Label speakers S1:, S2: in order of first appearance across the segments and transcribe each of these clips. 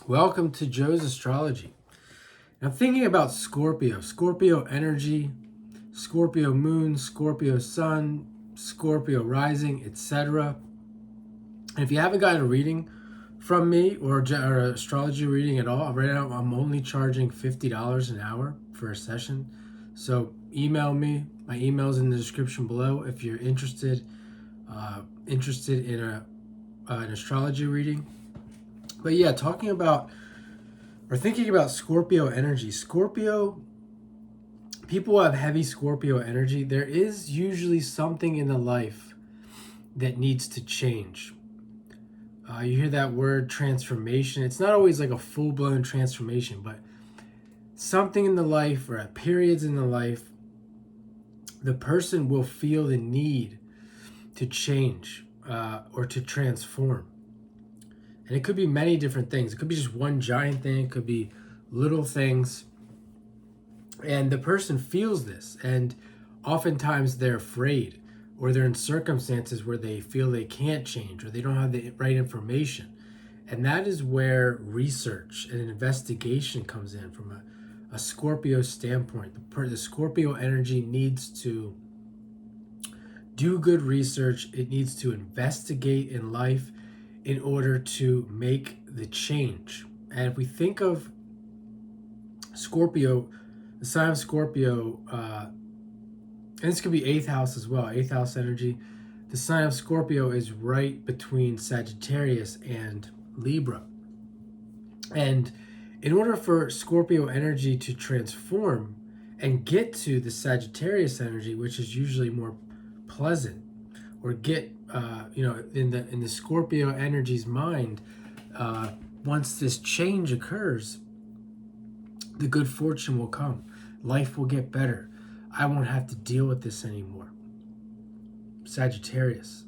S1: Welcome to Joe's Astrology. I'm thinking about Scorpio Energy, Scorpio Moon, Scorpio Sun, Scorpio Rising, etc. And if you haven't gotten a reading from me or an astrology reading at all, right now I'm only charging $50 an hour for a session. So email me. My email's in the description below if you're interested in an astrology reading. But yeah, thinking about Scorpio energy. People who have heavy Scorpio energy, there is usually something in the life that needs to change. You hear that word transformation. It's not always like a full-blown transformation, but something in the life or at periods in the life, the person will feel the need to change or to transform. And it could be many different things. It could be just one giant thing. It could be little things. And the person feels this. And oftentimes they're afraid, or they're in circumstances where they feel they can't change, or they don't have the right information. And that is where research and investigation comes in from a Scorpio standpoint. The Scorpio energy needs to do good research. It needs to investigate in life in order to make the change. And if we think of Scorpio, the sign of Scorpio, and this could be 8th house as well, 8th house energy. The sign of Scorpio is right between Sagittarius and Libra. And in order for Scorpio energy to transform and get to the Sagittarius energy, which is usually more pleasant, or get in the Scorpio energy's mind, once this change occurs, the good fortune will come. Life will get better. I won't have to deal with this anymore. Sagittarius.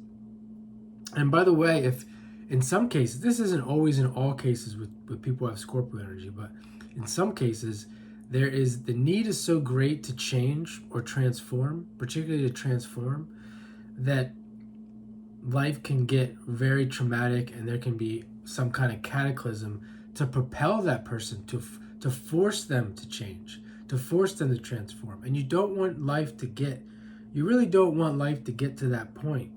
S1: And by the way, if in some cases, this isn't always in all cases with people who have Scorpio energy, but in some cases, the need is so great to change or transform, particularly to transform, that life can get very traumatic, and there can be some kind of cataclysm to propel that person to force them to change, to force them to transform. And you really don't want life to get to that point,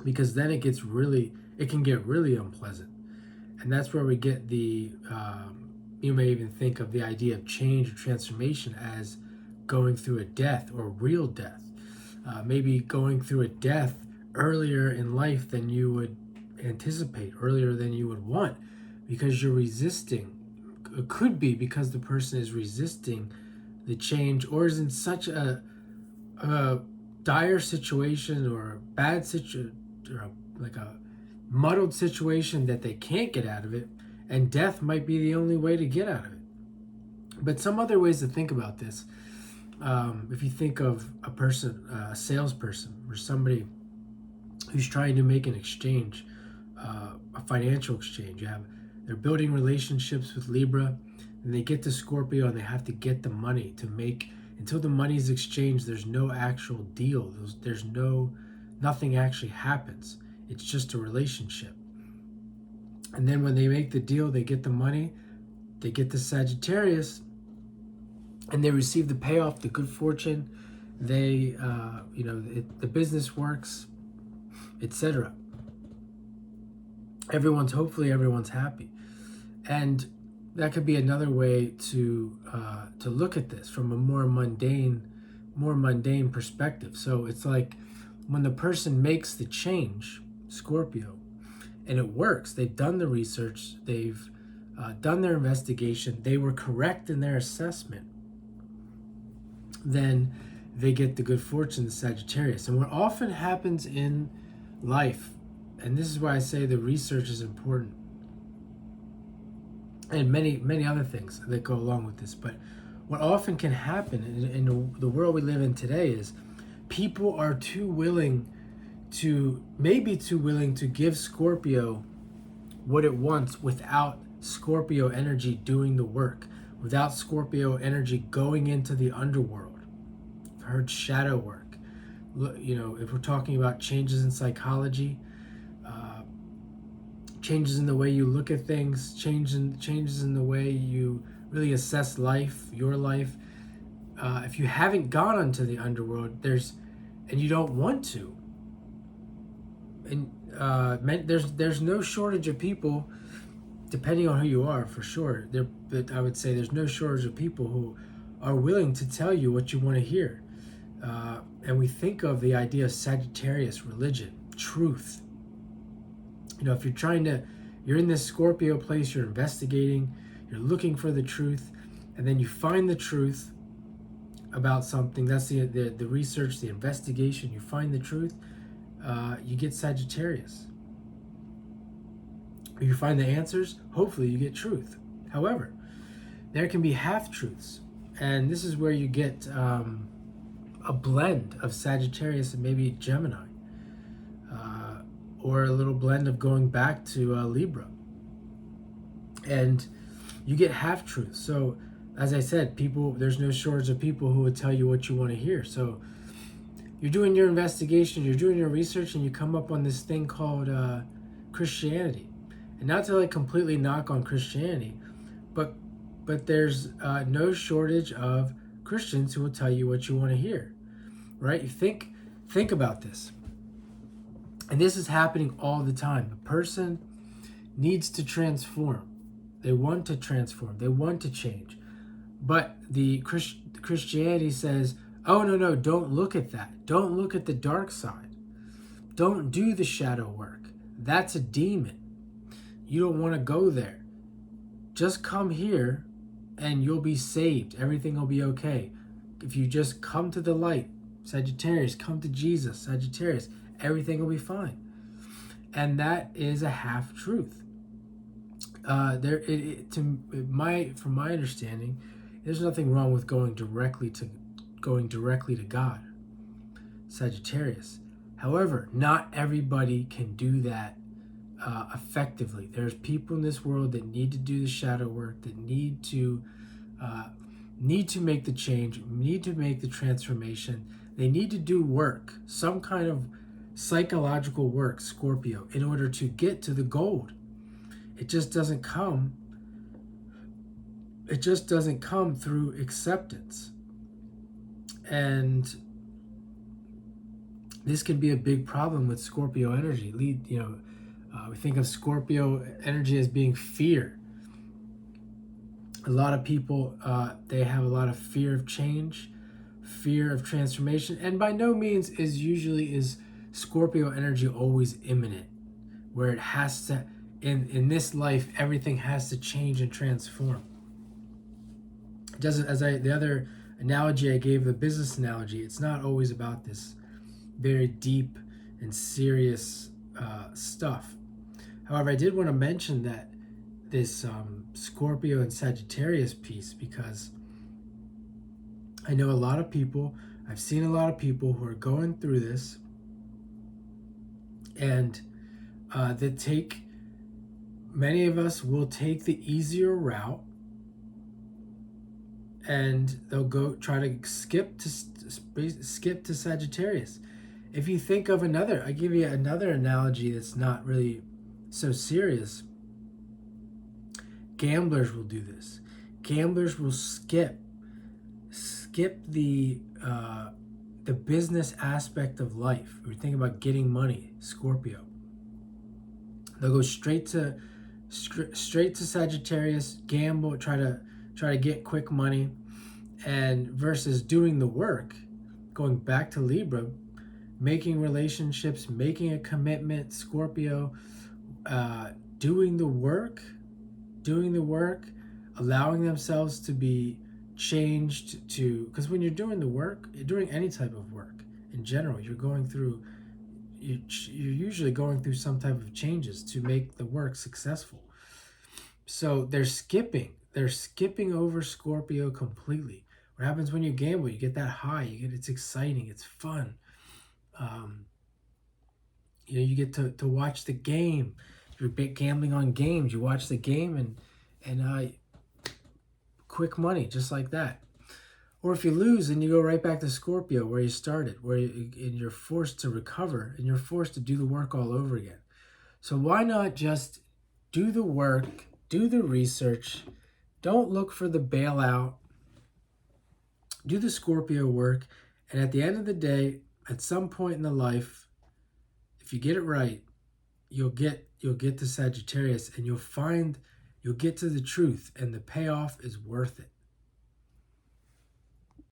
S1: because then it can get really unpleasant. And that's where we get you may even think of the idea of change or transformation as going through a death or real death. Maybe going through a death earlier in life than you would anticipate, earlier than you would want, because you're resisting. It could be because the person is resisting the change, or is in such a dire situation or a bad situation, or like a muddled situation, that they can't get out of it, and death might be the only way to get out of it. But some other ways to think about this, if you think of a salesperson, or somebody who's trying to make an exchange, a financial exchange. They're building relationships with Libra, and they get to Scorpio, and they have to get the money to make. Until the money is exchanged, there's no actual deal. Nothing actually happens. It's just a relationship. And then when they make the deal, they get the money, they get the Sagittarius, and they receive the payoff, the good fortune. The business works, etc. Hopefully everyone's happy. And that could be another way to look at this from a more mundane perspective. So it's like when the person makes the change, Scorpio, and it works. They've done the research. They've done their investigation. They were correct in their assessment. Then they get the good fortune, the Sagittarius. And what often happens in life, and this is why I say the research is important, and many other things that go along with this, but what often can happen in the world we live in today is people are maybe too willing to give Scorpio what it wants without Scorpio energy doing the work, without Scorpio energy going into the underworld. I've heard shadow work. If we're talking about changes in psychology, changes in the way you look at things, changes in the way you really assess life, your life. If you haven't gone onto the underworld, and you don't want to, and there's no shortage of people, depending on who you are, for sure. But I would say there's no shortage of people who are willing to tell you what you want to hear. And we think of the idea of Sagittarius, religion, truth. If you're in this Scorpio place, you're investigating, you're looking for the truth, and then you find the truth about something. That's the research, the investigation. You find the truth, you get Sagittarius. If you find the answers, hopefully you get truth. However, there can be half-truths, and this is where you get a blend of Sagittarius and maybe Gemini, or a little blend of going back to Libra. And you get half-truths. So, as I said, there's no shortage of people who would tell you what you want to hear. So, you're doing your investigation, you're doing your research, and you come up on this thing called Christianity. And not to completely knock on Christianity, but there's no shortage of Christians who will tell you what you want to hear, right? You think about this. And this is happening all the time. The person needs to transform. They want to transform. They want to change. But the Christianity says, oh, no, don't look at that. Don't look at the dark side. Don't do the shadow work. That's a demon. You don't want to go there. Just come here and you'll be saved. Everything will be okay. If you just come to the light, Sagittarius, come to Jesus, Sagittarius, everything will be fine. And that is a half-truth. From my understanding, there's nothing wrong with going directly to God, Sagittarius. However, not everybody can do that effectively. There's people in this world that need to do the shadow work, that need to make the change, need to make the transformation. They need to do work, some kind of psychological work, Scorpio, in order to get to the gold. It just doesn't come through acceptance. And this can be a big problem with Scorpio energy. We think of Scorpio energy as being fear. A lot of people, they have a lot of fear of change, fear of transformation, and by no means is Scorpio energy always imminent, where it has to, in this life, everything has to change and transform. It doesn't, the other analogy I gave, the business analogy, it's not always about this very deep and serious stuff. However, I did want to mention that this Scorpio and Sagittarius piece, because I know a lot of people, I've seen a lot of people who are going through this, and many of us will take the easier route, and they'll go try to skip to Sagittarius. If you think of I give you another analogy that's not really so serious. Gamblers will do this. Gamblers will skip the business aspect of life. We're thinking about getting money, Scorpio. They'll go straight to Sagittarius, gamble, try to get quick money, and versus doing the work, going back to Libra, making relationships, making a commitment, Scorpio, doing the work, allowing themselves to be changed to, because when you're doing the work, you're doing any type of work in general, you're usually going through some type of changes to make the work successful. So they're skipping over Scorpio completely. What happens when you gamble? You get that high, it's exciting, it's fun. You get to watch the game. If you're gambling on games, you watch the game and quick money, just like that. Or if you lose, then you go right back to Scorpio, where you started, and you're forced to recover, and you're forced to do the work all over again. So why not just do the work, do the research. Don't look for the bailout. Do the Scorpio work. And at the end of the day, at some point in the life, if you get it right, you'll get to Sagittarius, and you'll get to the truth, and the payoff is worth it.